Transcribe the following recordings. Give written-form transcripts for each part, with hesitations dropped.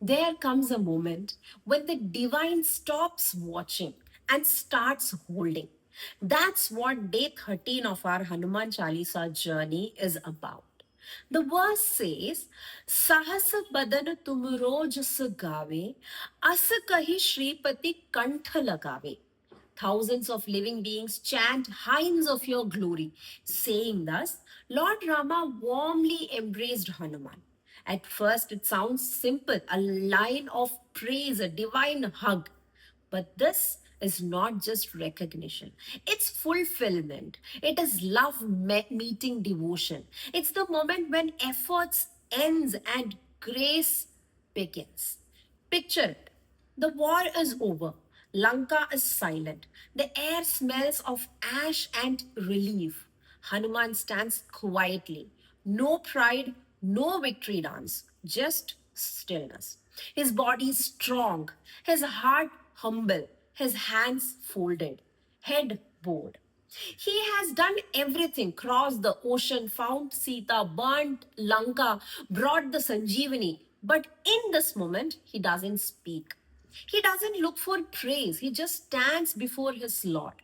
There comes a moment when the divine stops watching and starts holding. That's what day 13 of our Hanuman Chalisa journey is about. The verse says, Sahas badan tum roj gave, as kahi Shripati kantha lagave. Thousands of living beings chant hymns of your glory, saying thus, Lord Rama warmly embraced Hanuman. At first, it sounds simple, a line of praise, a divine hug. But this is not just recognition, it's fulfillment. It is love meeting devotion. It's the moment when efforts ends and grace begins. Picture it. The war is over. Lanka is silent. The air smells of ash and relief. Hanuman stands quietly. No pride, no victory dance, just stillness. His body is strong, his heart humble, his hands folded, head bowed. He has done everything, crossed the ocean, found Sita, burnt Lanka, brought the Sanjeevani. But in this moment, he doesn't speak. He doesn't look for praise. He just stands before his Lord.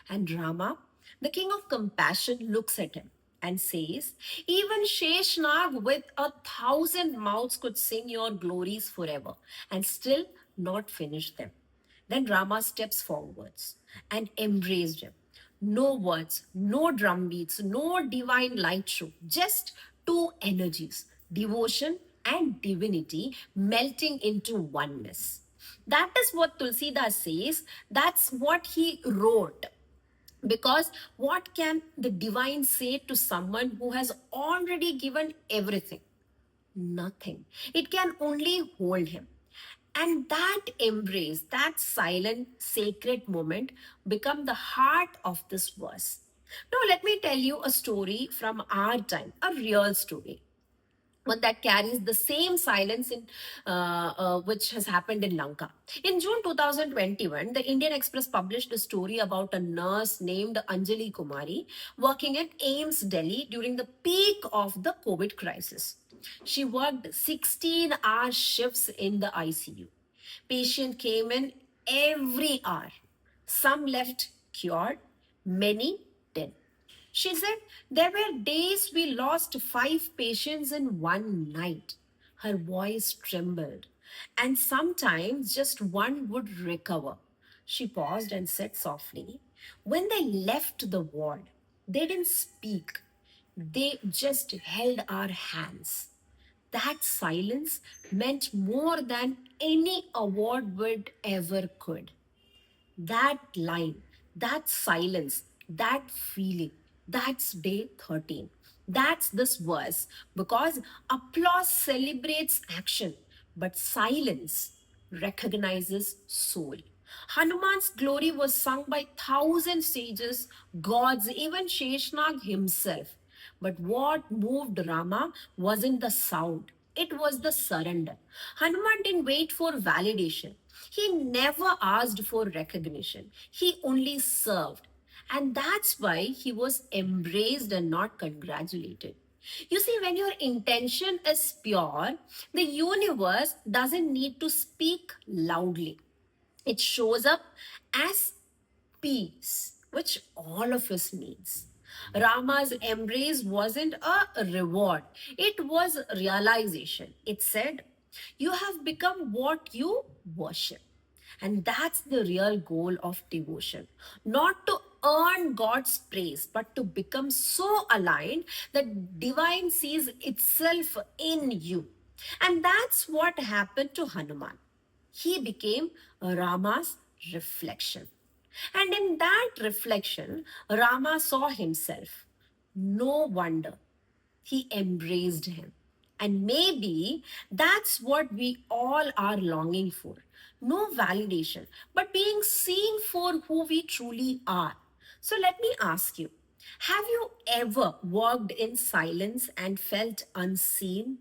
And Rama, the king of compassion, looks at him and says, Even Sheshnag with 1,000 mouths could sing your glories forever and still not finish them. Then Rama steps forwards and embraced him. No words, no drum beats, no divine light show, just two energies, devotion and divinity melting into oneness. That is what Tulsidas says. That's what he wrote. Because what can the divine say to someone who has already given everything? Nothing. It can only hold him. And that embrace, that silent, sacred moment, become the heart of this verse. Now, let me tell you a story from our time, a real story, one that carries the same silence which has happened in Lanka. In June 2021, the Indian Express published a story about a nurse named Anjali Kumari working at AIMS Delhi during the peak of the COVID crisis. She worked 16-hour shifts in the ICU. Patient came in every hour. Some left cured, many didn't. She said, There were days we lost 5 patients in one night. Her voice trembled, and sometimes just one would recover. She paused and said softly, When they left the ward, they didn't speak. They just held our hands. That silence meant more than any award would ever could. That line, that silence, that feeling, that's day 13. That's this verse because applause celebrates action, but silence recognizes soul. Hanuman's glory was sung by thousand sages, gods, even Sheshnag himself. But what moved Rama wasn't the sound, it was the surrender. Hanuman didn't wait for validation. He never asked for recognition. He only served. And that's why he was embraced and not congratulated. You see, when your intention is pure, the universe doesn't need to speak loudly. It shows up as peace, which all of us needs. Rama's embrace wasn't a reward, it was realization. It said, You have become what you worship. And that's the real goal of devotion. Not to earn God's praise, but to become so aligned that divine sees itself in you. And that's what happened to Hanuman. He became Rama's reflection. And in that reflection, Rama saw himself. No wonder he embraced him. And maybe that's what we all are longing for. No validation, but being seen for who we truly are. So let me ask you, have you ever walked in silence and felt unseen?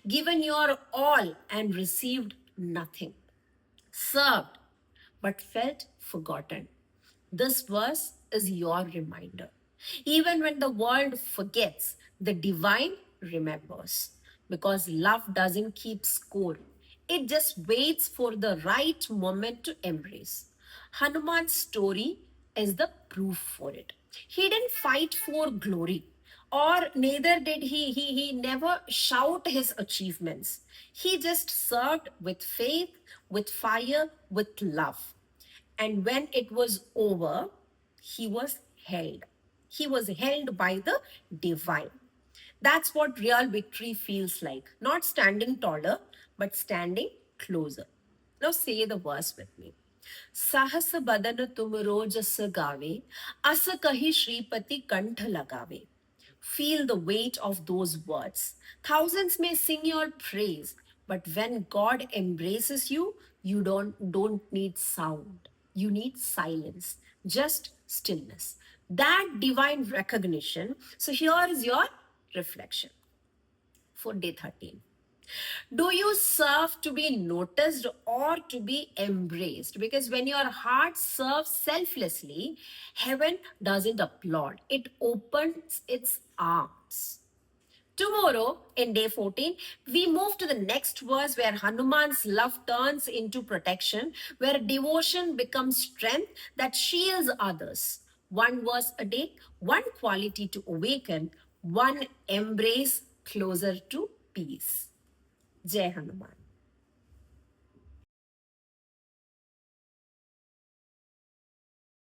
Given your all and received nothing? Served but felt forgotten? This verse is your reminder. Even when the world forgets, the divine remembers. Because love doesn't keep score, It just waits for the right moment to embrace. Hanuman's story is the proof for it. He didn't fight for glory, or neither did he never shout his achievements. He just served with faith, with fire, with love. And when it was over, he was held. He was held by the divine. That's what real victory feels like. Not standing taller, but standing closer. Now say the verse with me. साहस बदन तुम Rojas गावे अस कही श्रीपति कंठ लगावे. Feel the weight of those words. Thousands may sing your praise, but when God embraces you, you don't need sound. You need silence, just stillness. That divine recognition. So here is your reflection for day 13. Do you serve to be noticed or to be embraced? Because when your heart serves selflessly, heaven doesn't applaud, it opens its arms. Tomorrow, in day 14, we move to the next verse where Hanuman's love turns into protection, where devotion becomes strength that shields others. One verse a day, one quality to awaken, one embrace closer to peace. Jai Hanuman.